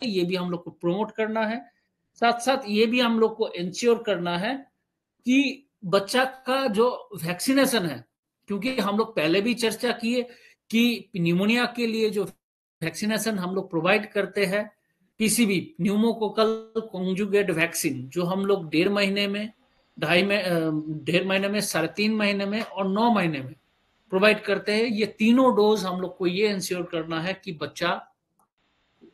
ये भी हम लोग को प्रमोट करना है। साथ-साथ ये भी हम लोग को एंश्योर करना है कि बच्चा का जो वैक्सीनेशन है, क्योंकि हम लोग पहले भी चर्चा किए कि निमोनिया के लिए जो वैक्सीनेशन हम लोग प्रोवाइड करते हैं, पीसीवी न्यूमोकोकल कॉन्जुगेट वैक्सीन, जो हम लोग डेढ़ महीने में, डेढ़ महीने में, 3.5 महीने में और 9 महीने में प्रोवाइड करते हैं। ये तीनों डोज हम लोग को ये इंश्योर करना है कि बच्चा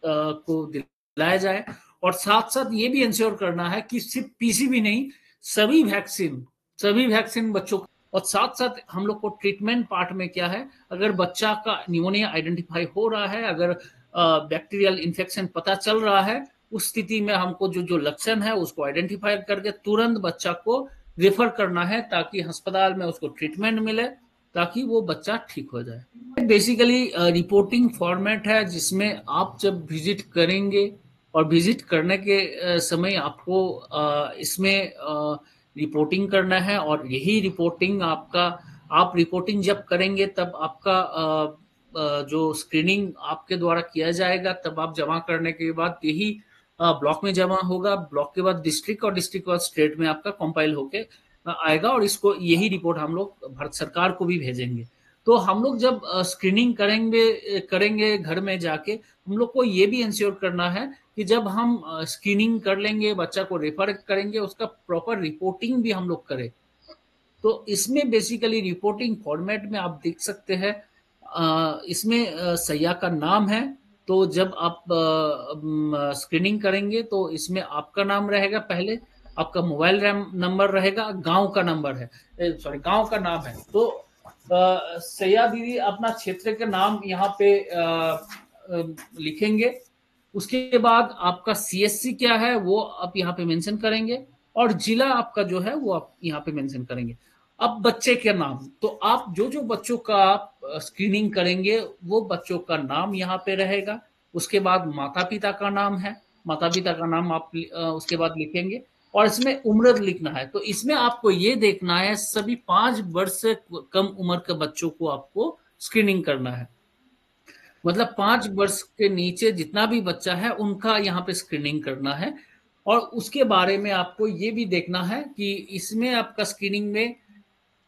को दिलाया जाए, और साथ साथ ये भी इंश्योर करना है कि सिर्फ पीसीबी नहीं, सभी वैक्सीन बच्चों को। और साथ साथ हम लोग को ट्रीटमेंट पार्ट में क्या है, अगर बच्चा का निमोनिया आइडेंटिफाई हो रहा है, अगर बैक्टीरियल इन्फेक्शन पता चल रहा है, उस स्थिति में हमको जो जो लक्षण है उसको आइडेंटिफाई करके तुरंत बच्चा को रेफर करना है, ताकि अस्पताल में उसको ट्रीटमेंट मिले, ताकि वो बच्चा ठीक हो जाए। बेसिकली रिपोर्टिंग फॉर्मेट है, जिसमें आप जब विजिट करेंगे और विजिट करने के समय आपको इसमें रिपोर्टिंग करना है, और यही रिपोर्टिंग आप रिपोर्टिंग जब करेंगे तब आपका जो स्क्रीनिंग आपके द्वारा किया जाएगा, तब आप जमा करने के बाद यही ब्लॉक में जमा होगा, ब्लॉक के बाद डिस्ट्रिक्ट और डिस्ट्रिक्ट के बाद स्टेट में आपका कंपाइल होके आएगा, और इसको यही रिपोर्ट हम लोग भारत सरकार को भी भेजेंगे। तो हम लोग जब स्क्रीनिंग करेंगे घर में जाके, हम लोग को ये भी इंश्योर करना है कि जब हम स्क्रीनिंग कर लेंगे, बच्चा को रेफर करेंगे, उसका प्रॉपर रिपोर्टिंग भी हम लोग करें। तो इसमें बेसिकली रिपोर्टिंग फॉर्मेट में आप देख सकते हैं, इसमें सैया का नाम है। तो जब आप स्क्रीनिंग करेंगे तो इसमें आपका नाम रहेगा, पहले आपका मोबाइल नंबर रहेगा, गांव का नंबर है, सॉरी गांव का नाम है। तो सैया दीदी अपना क्षेत्र का नाम यहाँ पे लिखेंगे। उसके बाद आपका सीएससी क्या है वो आप यहाँ पे मेंशन करेंगे, और जिला आपका जो है वो आप यहाँ पे मेंशन करेंगे। अब बच्चे के नाम, तो आप जो जो बच्चों का आप स्क्रीनिंग करेंगे वो बच्चों का नाम यहाँ पे रहेगा। उसके बाद माता पिता का नाम है, माता पिता का नाम आप उसके बाद लिखेंगे, और इसमें उम्र लिखना है। तो इसमें आपको ये देखना है सभी 5 वर्ष से कम उम्र के बच्चों को आपको स्क्रीनिंग करना है। मतलब 5 वर्ष के नीचे जितना भी बच्चा है उनका यहाँ पे स्क्रीनिंग करना है। और उसके बारे में आपको ये भी देखना है कि इसमें आपका स्क्रीनिंग में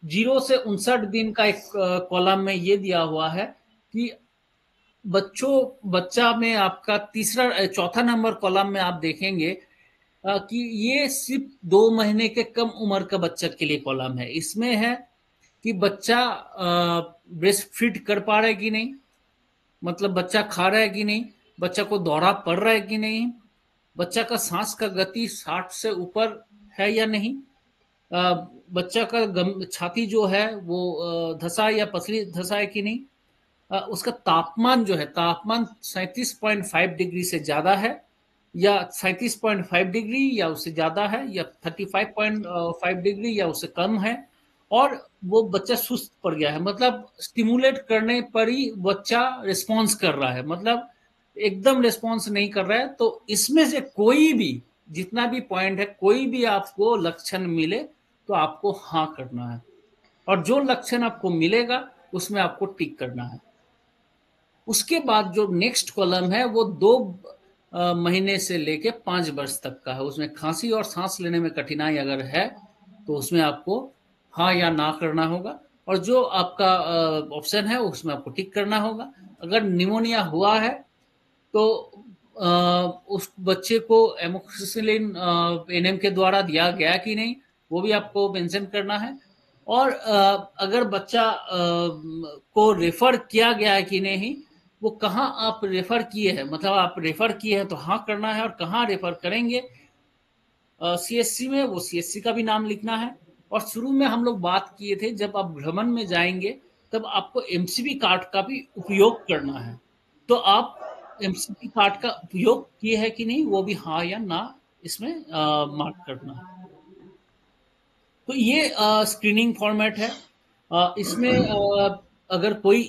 0 से 59 दिन का एक कॉलम में ये दिया हुआ है कि बच्चा में आपका चौथा नंबर कॉलम में आप देखेंगे कि ये सिर्फ 2 महीने के कम उम्र का बच्चा के लिए कॉलम है। इसमें है कि बच्चा ब्रेस्ट फीड कर पा रहा है कि नहीं, मतलब बच्चा खा रहा है कि नहीं, बच्चा को दौरा पड़ रहा है कि नहीं, बच्चा का सांस का गति 60 से ऊपर है या नहीं, बच्चा का छाती जो है वो धसा या पसली धसा है कि नहीं, उसका तापमान जो है, तापमान 37.5 डिग्री से ज्यादा है या 37.5 डिग्री या उससे ज्यादा है, या 35.5 डिग्री या उससे कम है, और वो बच्चा सुस्त पड़ गया है, मतलब स्टिमुलेट करने पर ही बच्चा रिस्पॉन्स कर रहा है, मतलब एकदम रिस्पॉन्स नहीं कर रहा है। तो इसमें से कोई भी, जितना भी पॉइंट है, कोई भी आपको लक्षण मिले तो आपको हाँ करना है, और जो लक्षण आपको मिलेगा उसमें आपको टिक करना है। उसके बाद जो नेक्स्ट कॉलम है वो 2 महीने से लेके 5 वर्ष तक का है। उसमें खांसी और सांस लेने में कठिनाई अगर है तो उसमें आपको हाँ या ना करना होगा, और जो आपका ऑप्शन है उसमें आपको टिक करना होगा। अगर निमोनिया हुआ है तो उस बच्चे को एमोक्सिसिलिन एनएम के द्वारा दिया गया कि नहीं, वो भी आपको मेंशन करना है। और अगर बच्चा को रेफर किया गया है कि नहीं, वो कहाँ आप रेफर किए हैं, मतलब आप रेफर किए हैं तो हाँ करना है, और कहाँ रेफर करेंगे सीएससी में, वो सीएससी का भी नाम लिखना है। और शुरू में हम लोग बात किए थे, जब आप भ्रमण में जाएंगे तब आपको एमसीबी कार्ड का भी उपयोग करना है। तो आप एमसीबी कार्ड का उपयोग किए हैं कि नहीं, वो भी हाँ या ना इसमें मार्क करना है। तो ये स्क्रीनिंग फॉर्मेट है। इसमें अगर कोई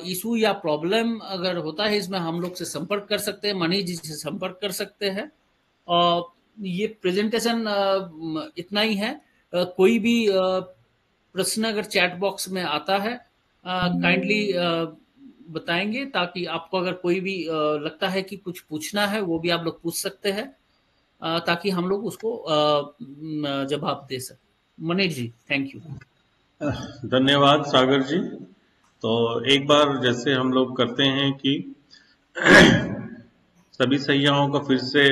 इशू या प्रॉब्लम अगर होता है इसमें, हम लोग से संपर्क कर सकते हैं, मनीष जी से संपर्क कर सकते हैं। ये प्रेजेंटेशन इतना ही है। कोई भी प्रश्न अगर चैट बॉक्स में आता है, काइंडली बताएंगे, ताकि आपको अगर कोई भी लगता है कि कुछ पूछना है वो भी आप लोग पूछ सकते हैं, ताकि हम लोग उसको जवाब दे सकें। Manish ji, thank you. धन्यवाद सागर जी। तो एक बार जैसे हम लोग करते हैं कि सभी सैयाओं का फिर से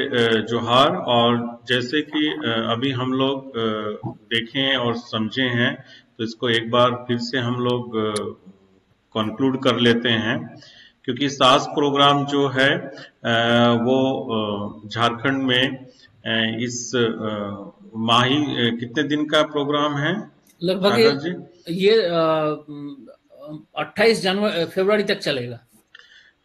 जोहार। और जैसे कि अभी हम लोग देखें और समझे हैं, तो इसको एक बार फिर से हम लोग कंक्लूड कर लेते हैं। क्योंकि सास प्रोग्राम जो है वो झारखंड में इस माही कितने दिन का प्रोग्राम है लगभग सागर जी? ये 28 फरवरी तक चलेगा।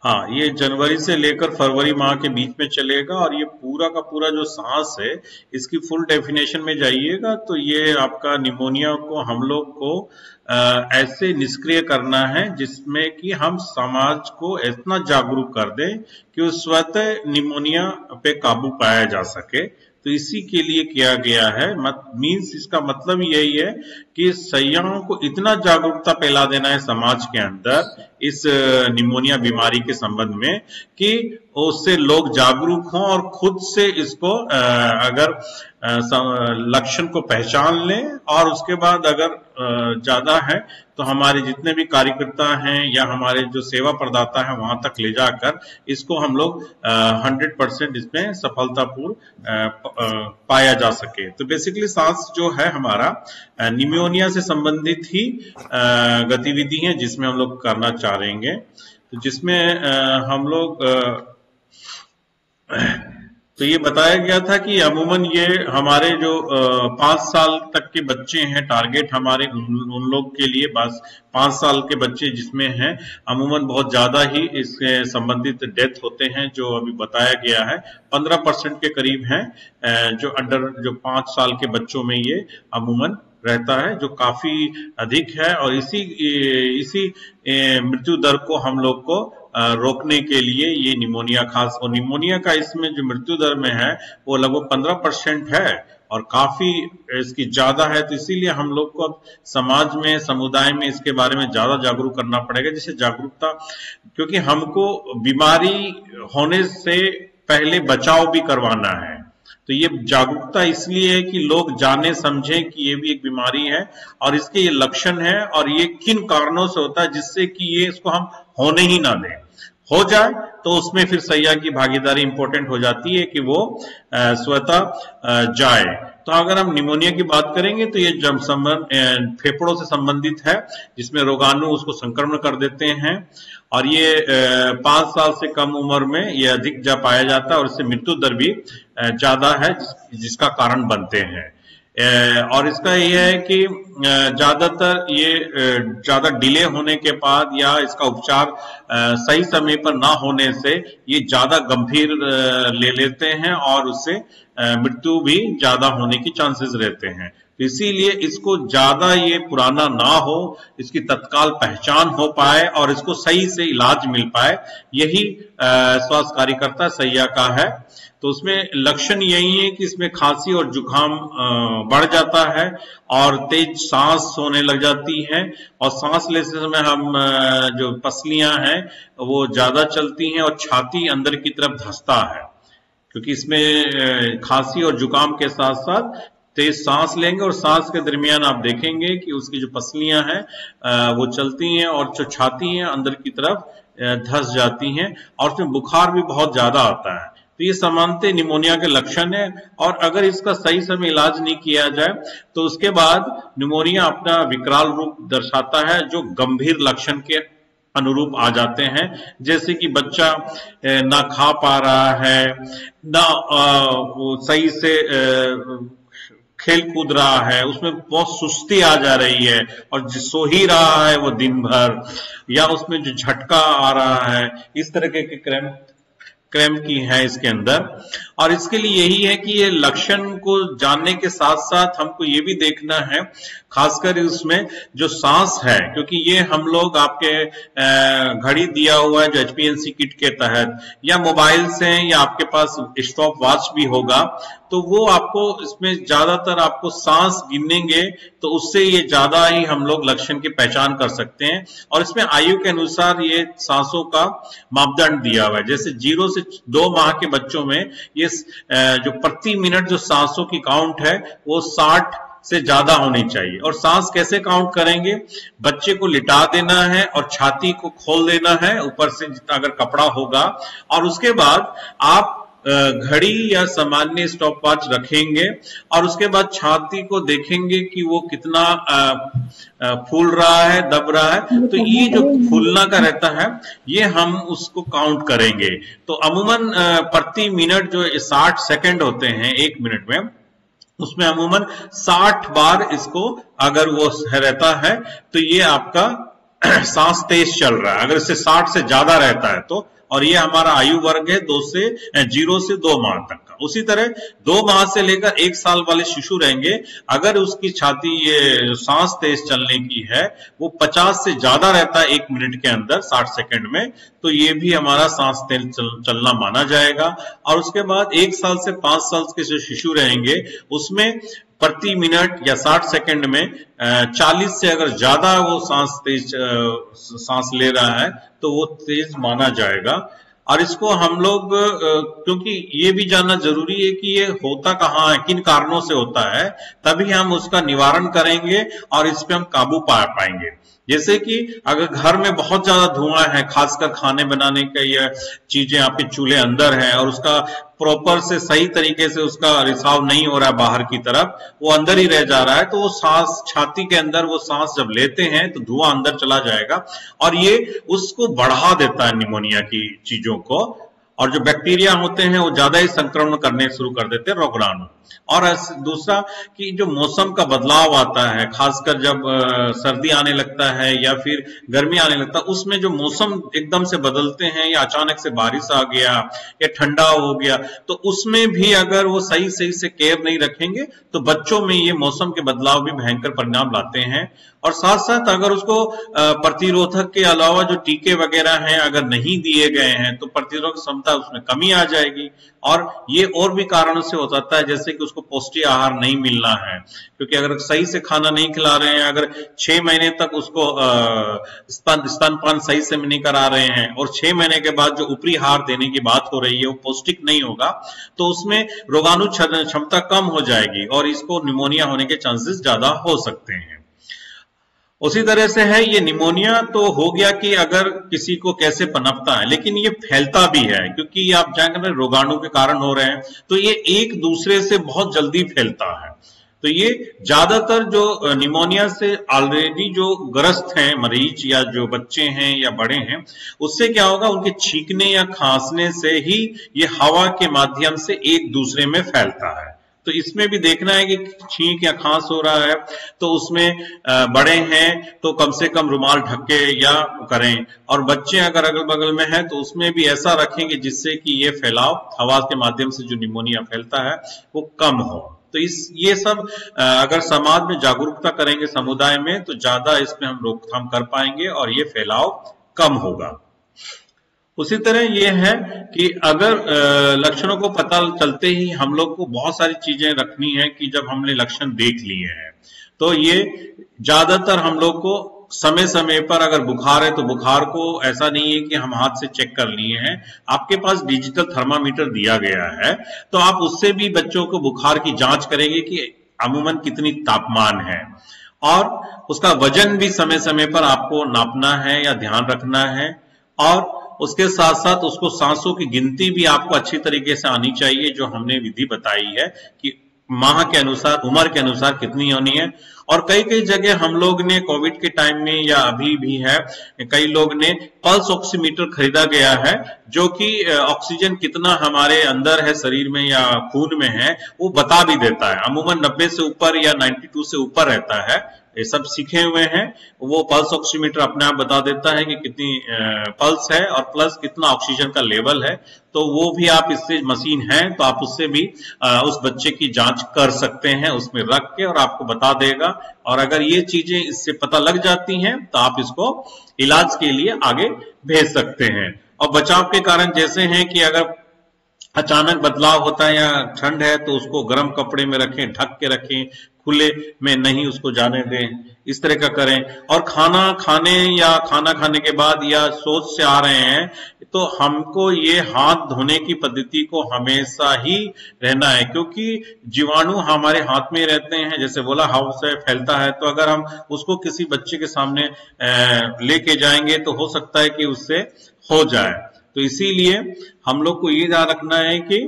हाँ, ये जनवरी से लेकर फरवरी माह के बीच में चलेगा। और ये पूरा का पूरा जो सांस है, इसकी फुल डेफिनेशन में जाइएगा तो ये आपका निमोनिया को हम लोग को ऐसे निष्क्रिय करना है जिसमें कि हम समाज को इतना जागरूक कर दें कि उस स्वतः निमोनिया पे काबू पाया जा सके। तो इसी के लिए किया गया है। मीन्स इसका मतलब यही है कि सैयाओं को इतना जागरूकता फैला देना है समाज के अंदर इस निमोनिया बीमारी के संबंध में कि उससे लोग जागरूक हों और खुद से इसको अगर लक्षण को पहचान लें, और उसके बाद अगर ज्यादा है तो हमारे जितने भी कार्यकर्ता हैं या हमारे जो सेवा प्रदाता हैं वहां तक ले जाकर इसको हम लोग 100% इसमें सफलतापूर्ण पाया जा सके। तो बेसिकली सांस जो है हमारा निमोनिया से संबंधित ही गतिविधि है जिसमें हम लोग करना चाह रहे हैं। तो जिसमें हम लोग तो ये बताया गया था कि अमूमन ये हमारे जो 5 साल तक के बच्चे हैं, टारगेट हमारे उन लोग के लिए बस 5 साल के बच्चे जिसमें हैं, अमूमन बहुत ज्यादा ही इससे संबंधित डेथ होते हैं। जो अभी बताया गया है 15% के करीब हैं जो जो 5 साल के बच्चों में ये अमूमन रहता है, जो काफी अधिक है। और इसी मृत्यु दर को हम लोग को रोकने के लिए ये निमोनिया खास, और निमोनिया का इसमें जो मृत्यु दर में है वो लगभग 15% है और काफी इसकी ज्यादा है। तो इसीलिए हम लोग को अब समाज में, समुदाय में इसके बारे में ज्यादा जागरूक करना पड़ेगा। जिससे जागरूकता, क्योंकि हमको बीमारी होने से पहले बचाव भी करवाना है। तो ये जागरूकता इसलिए है कि लोग जाने समझें कि ये भी एक बीमारी है और इसके ये लक्षण है और ये किन कारणों से होता है, जिससे कि ये इसको हम होने ही ना दें। हो जाए तो उसमें फिर सैया की भागीदारी इंपॉर्टेंट हो जाती है कि वो स्वतः जाए। तो अगर हम निमोनिया की बात करेंगे तो ये जब फेफड़ों से संबंधित है, जिसमें रोगाणु उसको संक्रमण कर देते हैं। और ये 5 साल से कम उम्र में ये अधिक जा पाया जाता है और इससे मृत्यु दर भी ज्यादा है, जिसका कारण बनते हैं। और इसका यह है कि ज्यादातर ये ज्यादा डिले होने के बाद या इसका उपचार सही समय पर ना होने से ये ज्यादा गंभीर ले लेते हैं और उससे मृत्यु भी ज्यादा होने की चांसेस रहते हैं। तो इसीलिए इसको ज्यादा ये पुराना ना हो, इसकी तत्काल पहचान हो पाए और इसको सही से इलाज मिल पाए, यही स्वास्थ्य कार्यकर्ता सैया का है। तो उसमें लक्षण यही है कि इसमें खांसी और जुकाम बढ़ जाता है और तेज सांस होने लग जाती है, और सांस लेते समय हम जो पसलियां हैं वो ज्यादा चलती हैं और छाती अंदर की तरफ धंसता है। क्योंकि इसमें खांसी और जुकाम के साथ साथ तेज सांस लेंगे और सांस के दरमियान आप देखेंगे कि उसकी जो पसलियां हैं वो चलती हैं और जो छाती है अंदर की तरफ धंस जाती हैं, और उसमें बुखार भी बहुत ज्यादा आता है। तो ये सामान्यतः निमोनिया के लक्षण है। और अगर इसका सही समय इलाज नहीं किया जाए तो उसके बाद निमोनिया अपना विकराल रूप दर्शाता है, जो गंभीर लक्षण के अनुरूप आ जाते हैं। जैसे कि बच्चा ना खा पा रहा है, ना वो सही से खेल कूद रहा है, उसमें बहुत सुस्ती आ जा रही है और सो ही रहा है वो दिन भर, या उसमें जो झटका आ रहा है, इस तरह के क्रैम्प की है इसके अंदर। और इसके लिए यही है कि ये लक्षण को जानने के साथ साथ हमको ये भी देखना है, खासकर इसमें जो सांस है, क्योंकि ये हम लोग आपके घड़ी दिया हुआ है जो एचपीएनसी किट के तहत, या मोबाइल से, या आपके पास स्टॉप वॉच भी होगा, तो वो आपको इसमें ज्यादातर आपको सांस गिनेंगे तो उससे ये ज्यादा ही हम लोग लक्षण की पहचान कर सकते हैं। और इसमें आयु के अनुसार ये सांसों का मापदंड दिया हुआ है। जैसे 0 से 2 माह के बच्चों में ये जो प्रति मिनट जो सांसों की काउंट है वो 60 से ज्यादा होनी चाहिए। और सांस कैसे काउंट करेंगे? बच्चे को लिटा देना है और छाती को खोल देना है ऊपर से जितना अगर कपड़ा होगा, और उसके बाद आप घड़ी या सामान्य स्टॉप वॉच रखेंगे और उसके बाद छाती को देखेंगे कि वो कितना फूल रहा है, दब रहा है। तो ये जो फूलना का रहता है ये हम उसको काउंट करेंगे। तो अमूमन प्रति मिनट जो 60 सेकंड होते हैं 1 मिनट में, उसमें अमूमन 60 बार इसको अगर वो रहता है तो ये आपका सांस तेज चल रहा है। अगर इससे 60 से ज्यादा रहता है तो, और ये हमारा आयु वर्ग है 0 से 2 माह तक का। उसी तरह 2 माह से लेकर 1 साल वाले शिशु रहेंगे, अगर उसकी छाती ये सांस तेज चलने की है वो 50 से ज्यादा रहता है 1 मिनट के अंदर 60 सेकंड में, तो ये भी हमारा सांस तेज चलना माना जाएगा। और उसके बाद 1 साल से 5 साल के जो शिशु रहेंगे उसमें प्रति मिनट या 60 सेकंड में 40 से अगर ज्यादा वो सांस ले रहा है तो वो तेज माना जाएगा। और इसको हम लोग क्योंकि ये भी जानना जरूरी है कि ये होता कहाँ है, किन कारणों से होता है, तभी हम उसका निवारण करेंगे और इस पे हम काबू पा पाएंगे। जैसे कि अगर घर में बहुत ज्यादा धुआं है, खासकर खाने बनाने का, या चीजें आपके चूल्हे अंदर है और उसका प्रॉपर से सही तरीके से उसका रिसाव नहीं हो रहा है बाहर की तरफ, वो अंदर ही रह जा रहा है, तो वो सांस छाती के अंदर वो सांस जब लेते हैं तो धुआं अंदर चला जाएगा और ये उसको बढ़ा देता है निमोनिया की चीजों को। और जो बैक्टीरिया होते हैं वो ज्यादा ही संक्रमण करने शुरू कर देते हैं, रोगाणु। और दूसरा कि जो मौसम का बदलाव आता है, खासकर जब सर्दी आने लगता है या फिर गर्मी आने लगता है, उसमें जो मौसम एकदम से बदलते हैं या अचानक से बारिश आ गया या ठंडा हो गया, तो उसमें भी अगर वो सही सही से केयर नहीं रखेंगे तो बच्चों में ये मौसम के बदलाव भी भयंकर परिणाम लाते हैं। और साथ साथ अगर उसको प्रतिरोधक के अलावा जो टीके वगैरह हैं अगर नहीं दिए गए हैं तो प्रतिरोधक क्षमता उसमें कमी आ जाएगी। और ये और भी कारणों से हो सकता है, जैसे कि उसको पौष्टिक आहार नहीं मिलना है, क्योंकि अगर सही से खाना नहीं खिला रहे हैं, अगर 6 महीने तक उसको स्तनपान सही से नहीं करा रहे हैं और 6 महीने के बाद जो ऊपरी आहार देने की बात हो रही है वो पौष्टिक नहीं होगा, तो उसमें रोगाणु क्षमता कम हो जाएगी और इसको निमोनिया होने के चांसेस ज्यादा हो सकते हैं। उसी तरह से है ये निमोनिया तो हो गया कि अगर किसी को कैसे पनपता है, लेकिन ये फैलता भी है, क्योंकि आप जानेंगे रोगाणु के कारण हो रहे हैं तो ये एक दूसरे से बहुत जल्दी फैलता है। तो ये ज्यादातर जो निमोनिया से ऑलरेडी जो ग्रस्त हैं मरीज या जो बच्चे हैं या बड़े हैं, उससे क्या होगा, उनके छींकने या खांसने से ही ये हवा के माध्यम से एक दूसरे में फैलता है। तो इसमें भी देखना है कि छींक या खांस हो रहा है तो उसमें बड़े हैं तो कम से कम रुमाल ढक के या करें, और बच्चे अगर अगल बगल में हैं तो उसमें भी ऐसा रखेंगे जिससे कि ये फैलाव हवा के माध्यम से जो निमोनिया फैलता है वो कम हो। तो ये सब अगर समाज में जागरूकता करेंगे समुदाय में तो ज्यादा इसमें हम रोकथाम कर पाएंगे और ये फैलाव कम होगा। उसी तरह ये है कि अगर लक्षणों को पता चलते ही हम लोग को बहुत सारी चीजें रखनी है कि जब हमने लक्षण देख लिए हैं तो ये ज्यादातर हम लोग को समय समय पर, अगर बुखार है तो बुखार को ऐसा नहीं है कि हम हाथ से चेक कर लिए हैं, आपके पास डिजिटल थर्मामीटर दिया गया है तो आप उससे भी बच्चों को बुखार की जांच करेंगे कि अमूमन कितनी तापमान है, और उसका वजन भी समय समय पर आपको नापना है या ध्यान रखना है। और उसके साथ साथ उसको सांसों की गिनती भी आपको अच्छी तरीके से आनी चाहिए, जो हमने विधि बताई है कि माह के अनुसार, उम्र के अनुसार कितनी होनी है। और कई कई जगह हम लोग ने कोविड के टाइम में या अभी भी है, कई लोग ने पल्स ऑक्सीमीटर खरीदा गया है जो कि ऑक्सीजन कितना हमारे अंदर है शरीर में या खून में है वो बता भी देता है। अमूमन 90 से ऊपर या 92 से ऊपर रहता है ये सब सीखे हुए हैं। वो पल्स ऑक्सीमीटर अपने आप बता देता है कि कितनी पल्स है और प्लस कितना ऑक्सीजन का लेवल है। तो वो भी आप इससे मशीन है तो आप उससे भी उस बच्चे की जांच कर सकते हैं उसमें रख के, और आपको बता देगा। और अगर ये चीजें इससे पता लग जाती हैं तो आप इसको इलाज के लिए आगे भेज सकते हैं। और बचाव के कारण जैसे हैं कि अगर अचानक बदलाव होता है या ठंड है तो उसको गर्म कपड़े में रखें, ढक के रखें, खुले में नहीं उसको जाने दें, इस तरह का करें। और खाना खाने या खाना खाने के बाद या शौच से आ रहे हैं तो हमको ये हाथ धोने की पद्धति को हमेशा ही रहना है, क्योंकि जीवाणु हमारे हाथ में रहते हैं। जैसे बोला हवा से फैलता है, तो अगर हम उसको किसी बच्चे के सामने लेके जाएंगे तो हो सकता है कि उससे हो जाए। तो इसीलिए हम लोग को ये ध्यान रखना है कि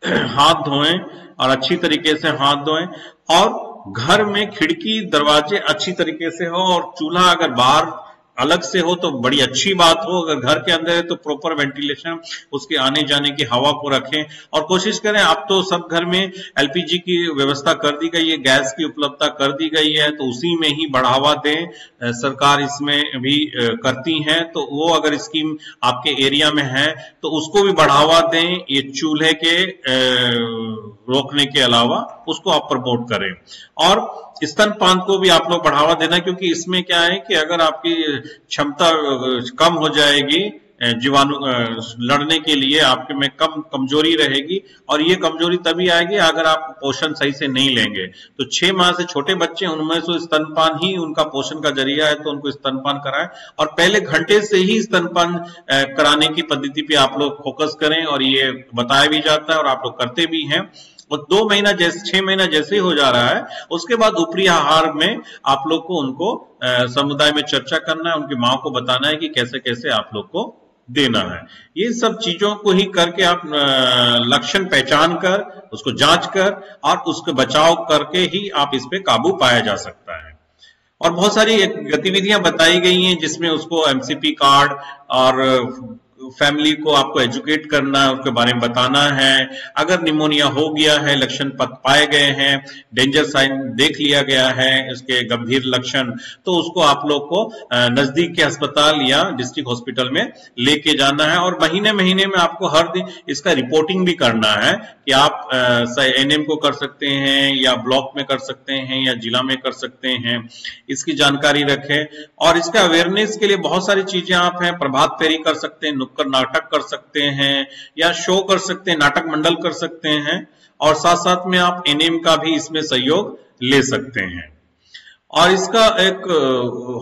हाथ धोएं और अच्छी तरीके से हाथ धोएं, और घर में खिड़की दरवाजे अच्छी तरीके से हो, और चूल्हा अगर बाहर अलग से हो तो बड़ी अच्छी बात हो। अगर घर के अंदर है तो प्रॉपर वेंटिलेशन, उसके आने जाने की हवा को रखें। और कोशिश करें, अब तो सब घर में एलपीजी की व्यवस्था कर दी गई है, गैस की उपलब्धता कर दी गई है, तो उसी में ही बढ़ावा दें। सरकार इसमें भी करती है, तो वो अगर स्कीम आपके एरिया में है तो उसको भी बढ़ावा दें। ये चूल्हे के रोकने के अलावा उसको आप प्रमोट करें। और स्तनपान को भी आप लोग बढ़ावा देना, क्योंकि इसमें क्या है कि अगर आपकी क्षमता कम हो जाएगी जीवाणु लड़ने के लिए, आपके में कम कमजोरी रहेगी, और ये कमजोरी तभी आएगी अगर आप पोषण सही से नहीं लेंगे। तो 6 माह से छोटे बच्चे, उनमें से स्तनपान ही उनका पोषण का जरिया है, तो उनको स्तनपान कराएं। और पहले घंटे से ही स्तनपान कराने की पद्धति पे आप लोग फोकस करें, और ये बताया भी जाता है और आप लोग करते भी हैं। और 2 महीना जैसे 6 महीना जैसे ही हो जा रहा है, उसके बाद ऊपरी आहार में आप लोग को उनको समुदाय में चर्चा करना है, उनकी माँ को बताना है कि कैसे कैसे आप लोग को देना है। ये सब चीजों को ही करके आप लक्षण पहचान कर, उसको जांच कर और उसके बचाव करके ही आप इस पे काबू पाया जा सकता है। और बहुत सारी गतिविधियां बताई गई हैं जिसमें उसको एमसीपी कार्ड और फैमिली को आपको एजुकेट करना है, उसके बारे में बताना है। अगर निमोनिया हो गया है, लक्षण पाए गए हैं, डेंजर साइन देख लिया गया है, इसके गंभीर लक्षण, तो उसको आप लोग को नजदीक के अस्पताल या डिस्ट्रिक्ट हॉस्पिटल में लेके जाना है। और महीने महीने में आपको हर दिन इसका रिपोर्टिंग भी करना है कि आप एनएम को कर सकते हैं या ब्लॉक में कर सकते हैं या जिला में कर सकते हैं, इसकी जानकारी रखें। और इसका अवेयरनेस के लिए बहुत सारी चीजें आप हैं, प्रभात फेरी कर सकते हैं, नुक्कड़ नाटक कर सकते हैं, या शो कर सकते हैं, नाटक मंडल कर सकते हैं, और साथ साथ में आप एनएम का भी इसमें सहयोग ले सकते हैं। और इसका एक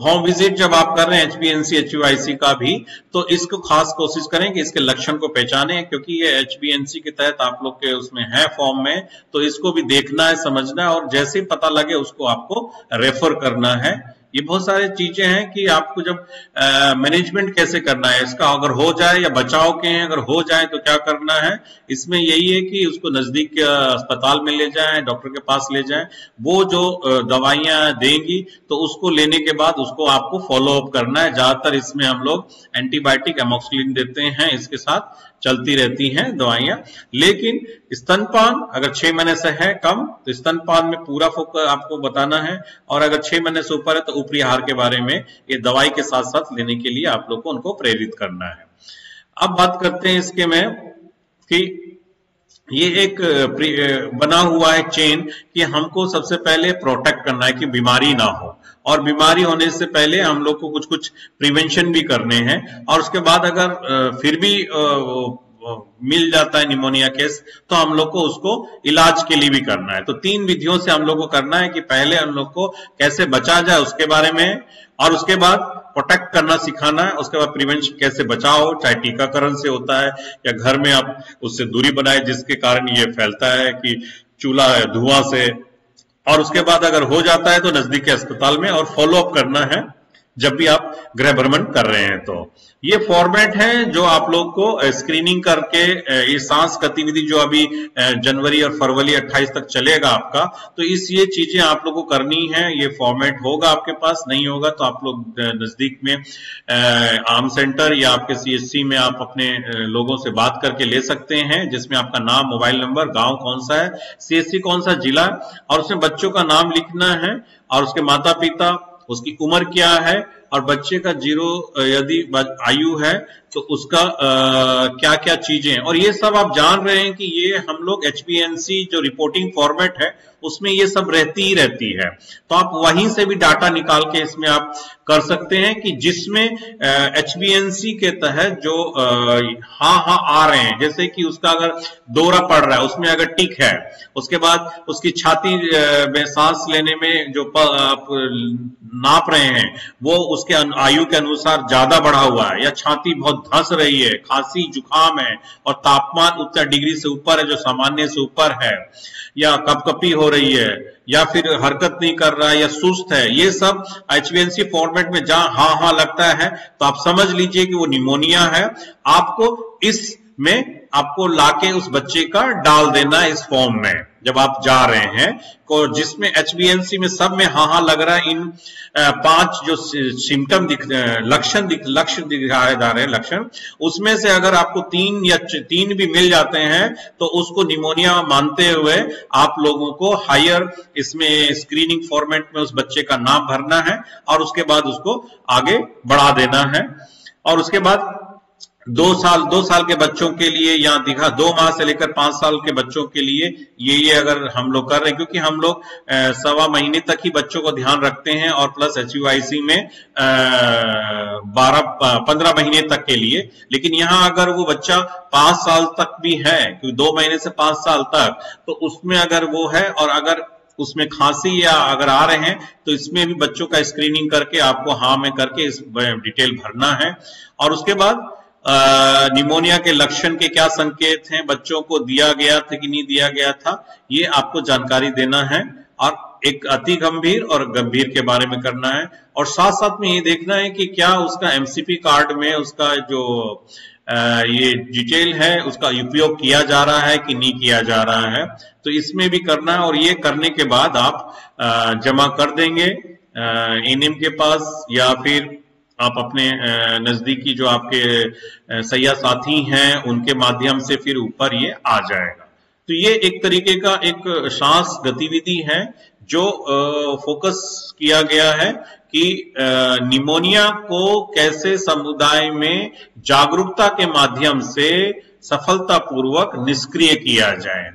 होम विजिट जब आप कर रहे हैं एचबीएनसी एचयूआईसी का भी, तो इसको खास कोशिश करें कि इसके लक्षण को पहचानें, क्योंकि ये एचबीएनसी के तहत आप लोग के उसमें है फॉर्म में, तो इसको भी देखना है, समझना है, और जैसे ही पता लगे उसको आपको रेफर करना है। ये बहुत सारी चीजें हैं कि आपको जब मैनेजमेंट कैसे करना है इसका, अगर हो जाए या बचाव के हैं, अगर हो जाए तो क्या करना है। इसमें यही है कि उसको नजदीक के अस्पताल में ले जाएं, डॉक्टर के पास ले जाएं, वो जो दवाइयां देंगी तो उसको लेने के बाद उसको आपको फॉलो अप करना है। ज्यादातर इसमें हम लोग एंटीबायोटिक एमोक्सिलिन देते हैं, इसके साथ चलती रहती हैं दवाइयां। लेकिन स्तनपान अगर 6 महीने से है कम तो स्तनपान में पूरा फोकस आपको बताना है, और अगर 6 महीने से ऊपर है तो ऊपरी आहार के बारे में ये दवाई के साथ साथ लेने के लिए आप लोग को उनको प्रेरित करना है। अब बात करते हैं इसके में कि ये एक बना हुआ है चेन कि हमको सबसे पहले प्रोटेक्ट करना है कि बीमारी ना हो, और बीमारी होने से पहले हम लोग को कुछ कुछ प्रिवेंशन भी करने हैं। और उसके बाद अगर फिर भी मिल जाता है निमोनिया केस तो हम लोग को उसको इलाज के लिए भी करना है। तो 3 विधियों से हम लोग को करना है कि पहले हम लोग को कैसे बचा जाए उसके बारे में, और उसके बाद प्रोटेक्ट करना सिखाना है, उसके बाद प्रिवेंशन कैसे बचाओ, चाहे टीकाकरण से होता है या घर में आप उससे दूरी बनाए जिसके कारण ये फैलता है कि चूल्हा धुआं से, और उसके बाद अगर हो जाता है तो नजदीक के अस्पताल में और फॉलो अप करना है जब भी आप गृह भ्रमण कर रहे हैं। तो ये फॉर्मेट है जो आप लोग को स्क्रीनिंग करके ये सांस गतिविधि जो अभी जनवरी और फरवरी 28 तक चलेगा आपका, तो ये चीजें आप लोग को करनी है। ये फॉर्मेट होगा आपके पास, नहीं होगा तो आप लोग नजदीक में आम सेंटर या आपके सीएचसी में आप अपने लोगों से बात करके ले सकते हैं, जिसमें आपका नाम, मोबाइल नंबर, गांव कौन सा है, सीएचसी कौन सा जिला, और उसमें बच्चों का नाम लिखना है और उसके माता पिता, उसकी उम्र क्या है, और बच्चे का यदि आयु है तो उसका क्या क्या चीजें हैं। और ये सब आप जान रहे हैं कि ये हम लोग HbA1c जो रिपोर्टिंग फॉर्मेट है उसमें ये सब रहती ही रहती है। तो आप वहीं से भी डाटा निकाल के इसमें आप कर सकते हैं कि जिसमें HbA1c के तहत जो हाँ आ रहे हैं, जैसे कि उसका अगर दौरा पड़ रहा है उसमें अगर टिक है, उसके बाद उसकी छाती में सांस लेने में जो आप नाप रहे हैं वो उसके आयु के अनुसार ज्यादा बढ़ा हुआ है, या छाती बहुत धंस रही है, खांसी जुकाम है और तापमान उतना डिग्री से ऊपर है जो सामान्य से ऊपर है, या कपकपी हो रही है, या फिर हरकत नहीं कर रहा है, या सुस्त है, ये सब HbA1c फॉर्मेट में जहां हाँ लगता है तो आप समझ लीजिए कि वो निमोनिया है। आपको इसमें आपको लाके उस बच्चे का डाल देना है इस फॉर्म में जब आप जा रहे हैं, जिसमें HbA1c में सब में हाँ लग रहा है। इन 5 जो सिम्टम लक्षण दिखाए जा रहे हैं लक्षण, उसमें से अगर आपको 3 भी मिल जाते हैं तो उसको निमोनिया मानते हुए आप लोगों को हायर इसमें स्क्रीनिंग फॉर्मेट में उस बच्चे का नाम भरना है और उसके बाद उसको आगे बढ़ा देना है। और उसके बाद 2 साल के बच्चों के लिए, या 2 माह से लेकर 5 साल के बच्चों के लिए ये अगर हम लोग कर रहे हैं, क्योंकि हम लोग 1.25 महीने तक ही बच्चों को ध्यान रखते हैं और प्लस HUIC में 15 महीने तक के लिए। लेकिन यहाँ अगर वो बच्चा 5 साल तक भी है, क्योंकि 2 महीने से 5 साल तक, तो उसमें अगर वो है और अगर उसमें खांसी या अगर आ रहे हैं तो इसमें भी बच्चों का स्क्रीनिंग करके आपको हाँ में करके इस डिटेल भरना है। और उसके बाद निमोनिया के लक्षण के क्या संकेत हैं, बच्चों को दिया गया था कि नहीं दिया गया था, ये आपको जानकारी देना है। और एक अति गंभीर और गंभीर के बारे में करना है, और साथ साथ में ये देखना है कि क्या उसका MCP कार्ड में उसका जो ये डिटेल है उसका उपयोग किया जा रहा है कि नहीं किया जा रहा है, तो इसमें भी करना है। और ये करने के बाद आप जमा कर देंगे एनएम के पास, या फिर आप अपने नजदीकी जो आपके सैया साथी हैं उनके माध्यम से फिर ऊपर ये आ जाएगा। तो ये एक तरीके का एक सांस गतिविधि है जो फोकस किया गया है कि निमोनिया को कैसे समुदाय में जागरूकता के माध्यम से सफलतापूर्वक निष्क्रिय किया जाए।